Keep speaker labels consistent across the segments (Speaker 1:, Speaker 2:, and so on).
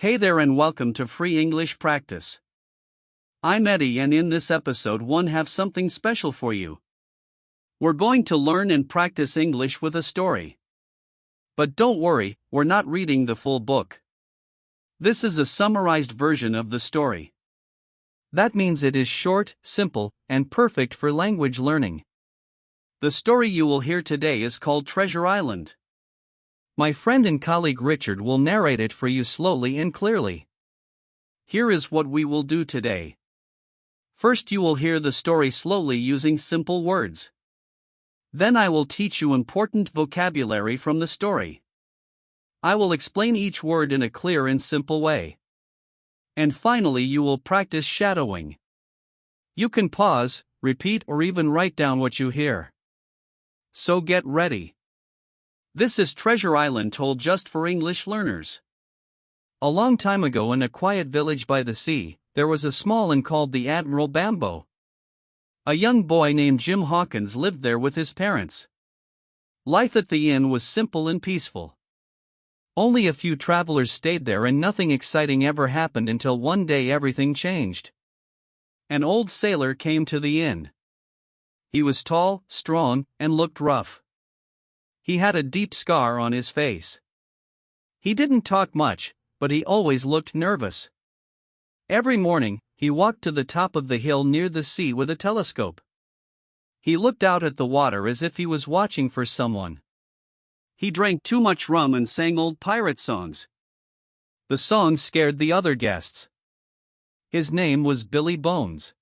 Speaker 1: Hey there and welcome to Free English Practice. I'm Eddie and in this episode 1 have something special for you. We're going to learn and practice English with a story. But don't worry, we're not reading the full book. This is a summarized version of the story. That means it is short, simple, and perfect for language learning. The story you will hear today is called Treasure Island. My friend and colleague Richard will narrate it for you slowly and clearly. Here is what we will do today. First, you will hear the story slowly using simple words. Then I will teach you important vocabulary from the story. I will explain each word in a clear and simple way. And finally, you will practice shadowing. You can pause, repeat, or even write down what you hear. So get ready. This is Treasure Island told just for English learners. A long time ago in a quiet village by the sea, there was a small inn called the Admiral Bamboo. A young boy named Jim Hawkins lived there with his parents. Life at the inn was simple and peaceful. Only a few travelers stayed there and nothing exciting ever happened until one day everything changed. An old sailor came to the inn. He was tall, strong, and looked rough. He had a deep scar on his face. He didn't talk much, but he always looked nervous. Every morning, he walked to the top of the hill near the sea with a telescope. He looked out at the water as if he was watching for someone. He drank too much rum and sang old pirate songs. The songs scared the other guests. His name was Billy Bones.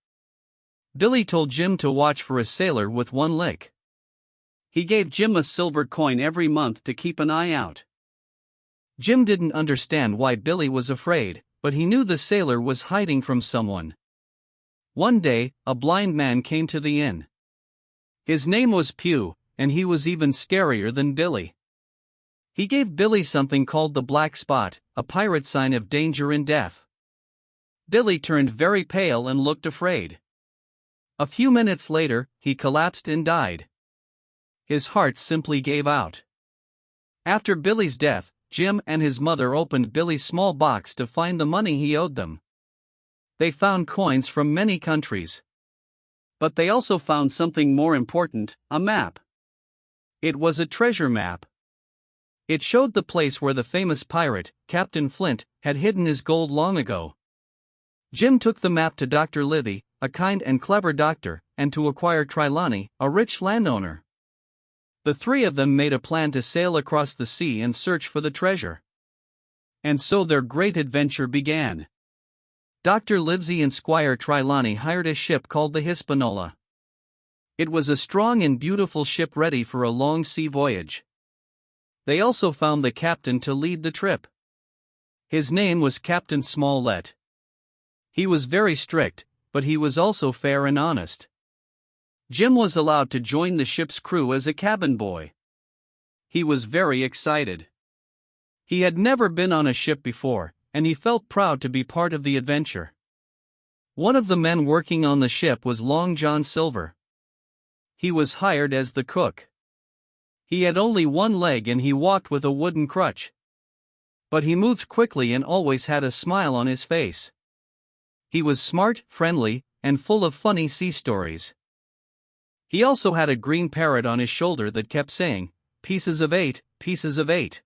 Speaker 1: Billy told Jim to watch for a sailor with one lick. He gave Jim a silver coin every month to keep an eye out. Jim didn't understand why Billy was afraid, but he knew the sailor was hiding from someone. One day, a blind man came to the inn. His name was Pew, and he was even scarier than Billy. He gave Billy something called the black spot, a pirate sign of danger and death. Billy turned very pale and looked afraid. A few minutes later, he collapsed and died. His heart simply gave out. After Billy's death, Jim and his mother opened Billy's small box to find the money he owed them. They found coins from many countries. But they also found something more important, a map. It was a treasure map. It showed the place where the famous pirate, Captain Flint, had hidden his gold long ago. Jim took the map to Dr. Livy, a kind and clever doctor, and to acquire Trelawney, a rich landowner. The three of them made a plan to sail across the sea and search for the treasure. And so their great adventure began. Dr. Livesey and Squire Trelawney hired a ship called the Hispaniola. It was a strong and beautiful ship ready for a long sea voyage. They also found the captain to lead the trip. His name was Captain Smollett. He was very strict, but he was also fair and honest. Jim was allowed to join the ship's crew as a cabin boy. He was very excited. He had never been on a ship before, and he felt proud to be part of the adventure. One of the men working on the ship was Long John Silver. He was hired as the cook. He had only one leg and he walked with a wooden crutch. But he moved quickly and always had a smile on his face. He was smart, friendly, and full of funny sea stories. He also had a green parrot on his shoulder that kept saying, "Pieces of 8, pieces of 8."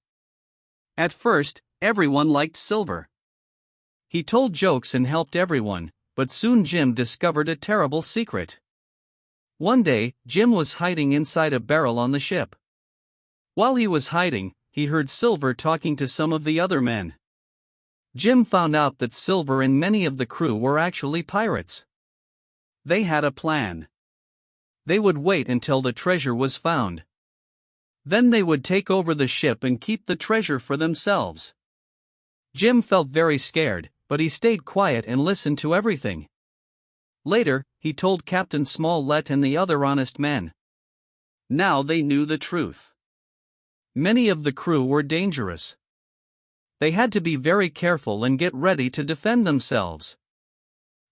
Speaker 1: At first, everyone liked Silver. He told jokes and helped everyone, but soon Jim discovered a terrible secret. One day, Jim was hiding inside a barrel on the ship. While he was hiding, he heard Silver talking to some of the other men. Jim found out that Silver and many of the crew were actually pirates. They had a plan. They would wait until the treasure was found. Then they would take over the ship and keep the treasure for themselves. Jim felt very scared, but he stayed quiet and listened to everything. Later, he told Captain Smollett and the other honest men. Now they knew the truth. Many of the crew were dangerous. They had to be very careful and get ready to defend themselves.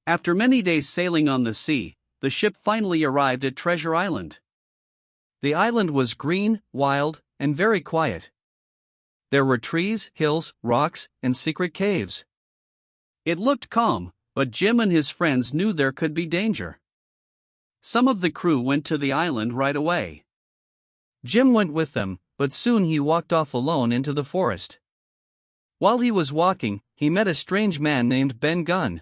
Speaker 1: After many days sailing on the sea, the ship finally arrived at Treasure Island. The island was green, wild, and very quiet. There were trees, hills, rocks, and secret caves. It looked calm, but Jim and his friends knew there could be danger. Some of the crew went to the island right away. Jim went with them, but soon he walked off alone into the forest. While he was walking, he met a strange man named Ben Gunn.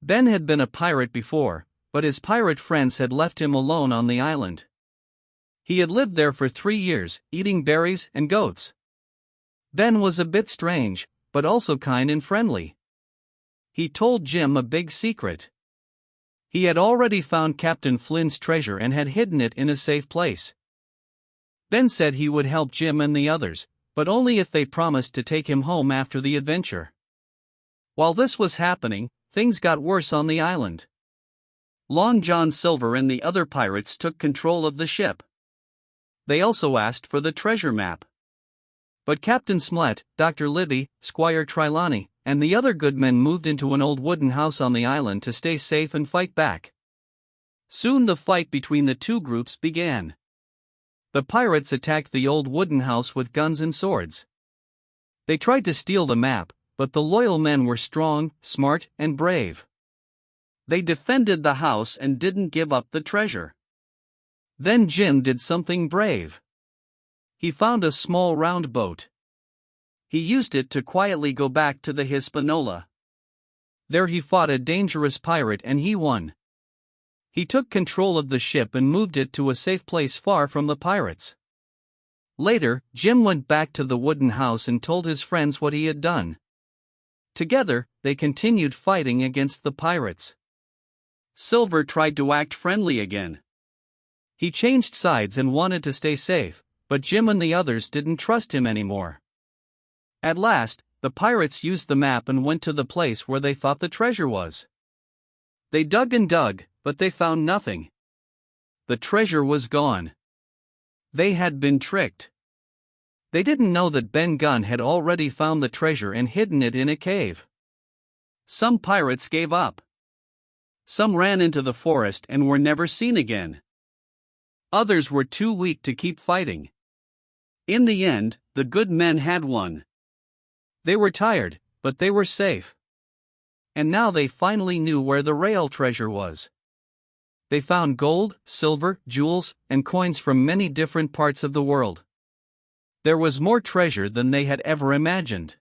Speaker 1: Ben had been a pirate before, but his pirate friends had left him alone on the island. He had lived there for 3 years, eating berries and goats. Ben was a bit strange, but also kind and friendly. He told Jim a big secret. He had already found Captain Flynn's treasure and had hidden it in a safe place. Ben said he would help Jim and the others, but only if they promised to take him home after the adventure. While this was happening, things got worse on the island. Long John Silver and the other pirates took control of the ship. They also asked for the treasure map. But Captain Smollett, Dr. Livy, Squire Trelawney, and the other good men moved into an old wooden house on the island to stay safe and fight back. Soon the fight between the two groups began. The pirates attacked the old wooden house with guns and swords. They tried to steal the map, but the loyal men were strong, smart, and brave. They defended the house and didn't give up the treasure. Then Jim did something brave. He found a small round boat. He used it to quietly go back to the Hispaniola. There he fought a dangerous pirate and he won. He took control of the ship and moved it to a safe place far from the pirates. Later, Jim went back to the wooden house and told his friends what he had done. Together, they continued fighting against the pirates. Silver tried to act friendly again. He changed sides and wanted to stay safe, but Jim and the others didn't trust him anymore. At last, the pirates used the map and went to the place where they thought the treasure was. They dug and dug, but they found nothing. The treasure was gone. They had been tricked. They didn't know that Ben Gunn had already found the treasure and hidden it in a cave. Some pirates gave up. Some ran into the forest and were never seen again. Others were too weak to keep fighting. In the end, the good men had won. They were tired, but they were safe. And now they finally knew where the real treasure was. They found gold, silver, jewels, and coins from many different parts of the world. There was more treasure than they had ever imagined.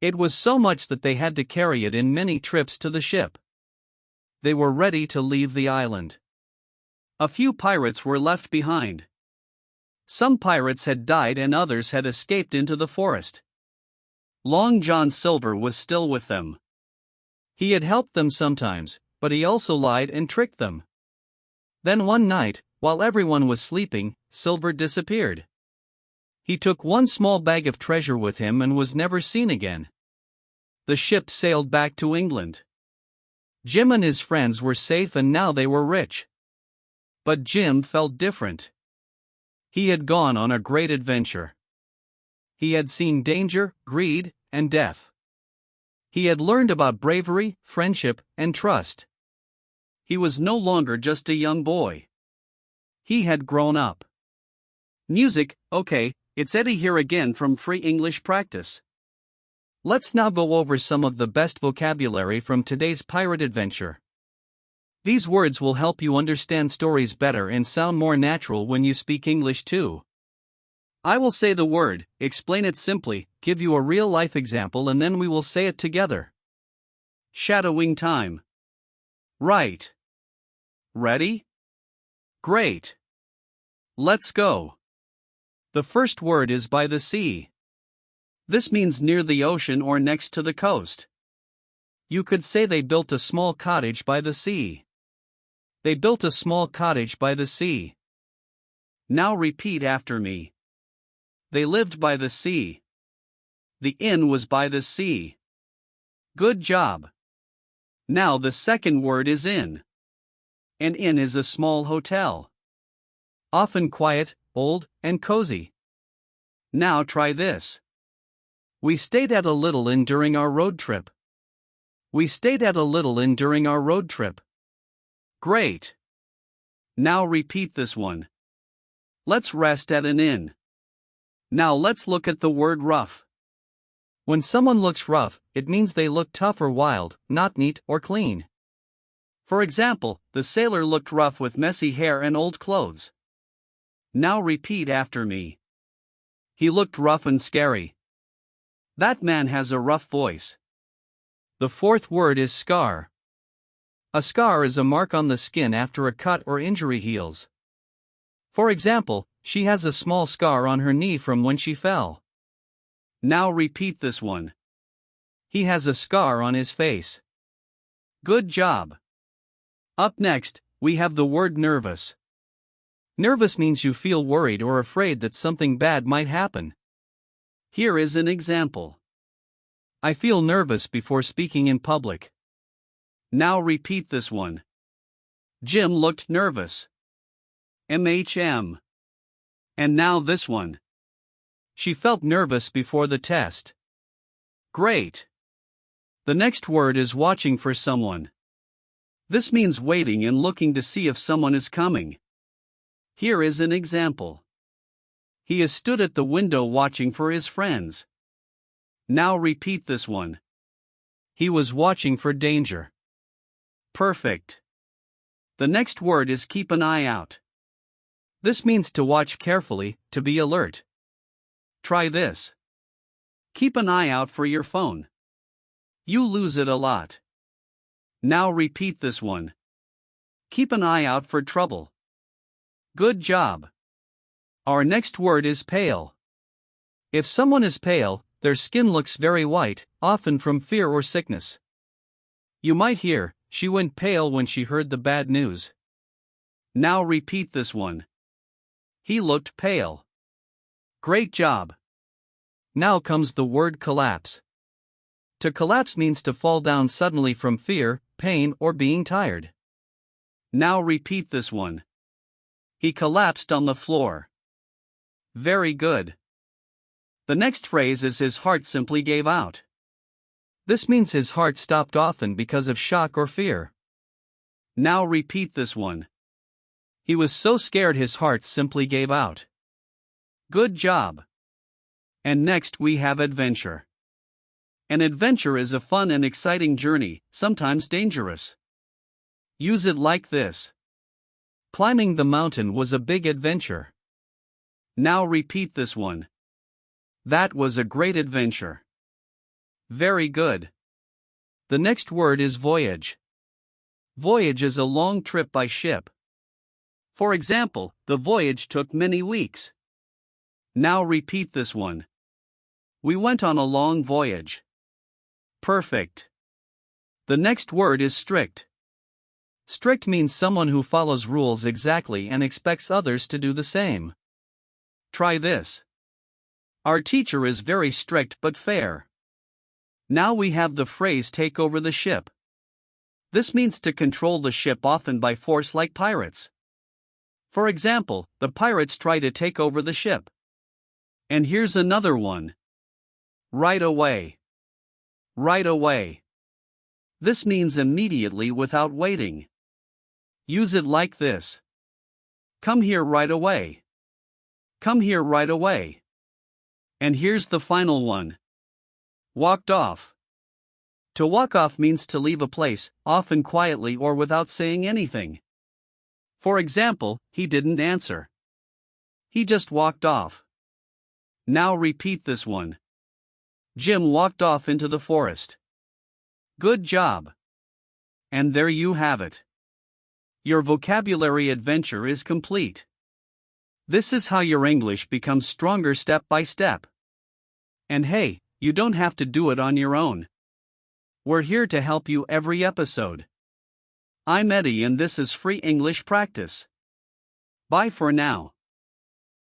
Speaker 1: It was so much that they had to carry it in many trips to the ship. They were ready to leave the island. A few pirates were left behind. Some pirates had died and others had escaped into the forest. Long John Silver was still with them. He had helped them sometimes, but he also lied and tricked them. Then one night, while everyone was sleeping, Silver disappeared. He took one small bag of treasure with him and was never seen again. The ship sailed back to England. Jim and his friends were safe and now they were rich. But Jim felt different. He had gone on a great adventure. He had seen danger, greed, and death. He had learned about bravery, friendship, and trust. He was no longer just a young boy. He had grown up. Music, okay, it's Eddie here again from Free English Practice. Let's now go over some of the best vocabulary from today's pirate adventure. These words will help you understand stories better and sound more natural when you speak English too. I will say the word, explain it simply, give you a real-life example and then we will say it together. Shadowing time. Right. Ready? Great. Let's go. The first word is by the sea. This means near the ocean or next to the coast. You could say they built a small cottage by the sea. They built a small cottage by the sea. Now repeat after me. They lived by the sea. The inn was by the sea. Good job. Now the second word is inn. An inn is a small hotel. Often quiet, old, and cozy. Now try this. We stayed at a little inn during our road trip. We stayed at a little inn during our road trip. Great. Now repeat this one. Let's rest at an inn. Now let's look at the word rough. When someone looks rough, it means they look tough or wild, not neat or clean. For example, the sailor looked rough with messy hair and old clothes. Now repeat after me. He looked rough and scary. That man has a rough voice. The fourth word is scar. A scar is a mark on the skin after a cut or injury heals. For example, she has a small scar on her knee from when she fell. Now repeat this one. He has a scar on his face. Good job. Up next, we have the word nervous. Nervous means you feel worried or afraid that something bad might happen. Here is an example. I feel nervous before speaking in public. Now repeat this one. Jim looked nervous. MHM. And now this one. She felt nervous before the test. Great. The next word is watching for someone. This means waiting and looking to see if someone is coming. Here is an example. He has stood at the window watching for his friends. Now repeat this one. He was watching for danger. Perfect. The next word is keep an eye out. This means to watch carefully, to be alert. Try this. Keep an eye out for your phone. You lose it a lot. Now repeat this one. Keep an eye out for trouble. Good job. Our next word is pale. If someone is pale, their skin looks very white, often from fear or sickness. You might hear, she went pale when she heard the bad news. Now repeat this one. He looked pale. Great job. Now comes the word collapse. To collapse means to fall down suddenly from fear, pain, or being tired. Now repeat this one. He collapsed on the floor. Very good. The next phrase is his heart simply gave out. This means his heart stopped often because of shock or fear. Now repeat this one. He was so scared his heart simply gave out. Good job. And next we have adventure. An adventure is a fun and exciting journey, sometimes dangerous. Use it like this. Climbing the mountain was a big adventure. Now repeat this one. That was a great adventure. Very good. The next word is voyage. Voyage is a long trip by ship. For example, the voyage took many weeks. Now repeat this one. We went on a long voyage. Perfect. The next word is strict. Strict means someone who follows rules exactly and expects others to do the same. Try this. Our teacher is very strict but fair. Now we have the phrase take over the ship. This means to control the ship often by force like pirates. For example, the pirates try to take over the ship. And here's another one. Right away. Right away. This means immediately without waiting. Use it like this. Come here right away. Come here right away. And here's the final one. Walked off. To walk off means to leave a place, often quietly or without saying anything. For example, he didn't answer. He just walked off. Now repeat this one. Jim walked off into the forest. Good job. And there you have it. Your vocabulary adventure is complete. This is how your English becomes stronger step by step. And hey, you don't have to do it on your own. We're here to help you every episode. I'm Eddie and this is Free English Practice. Bye for now.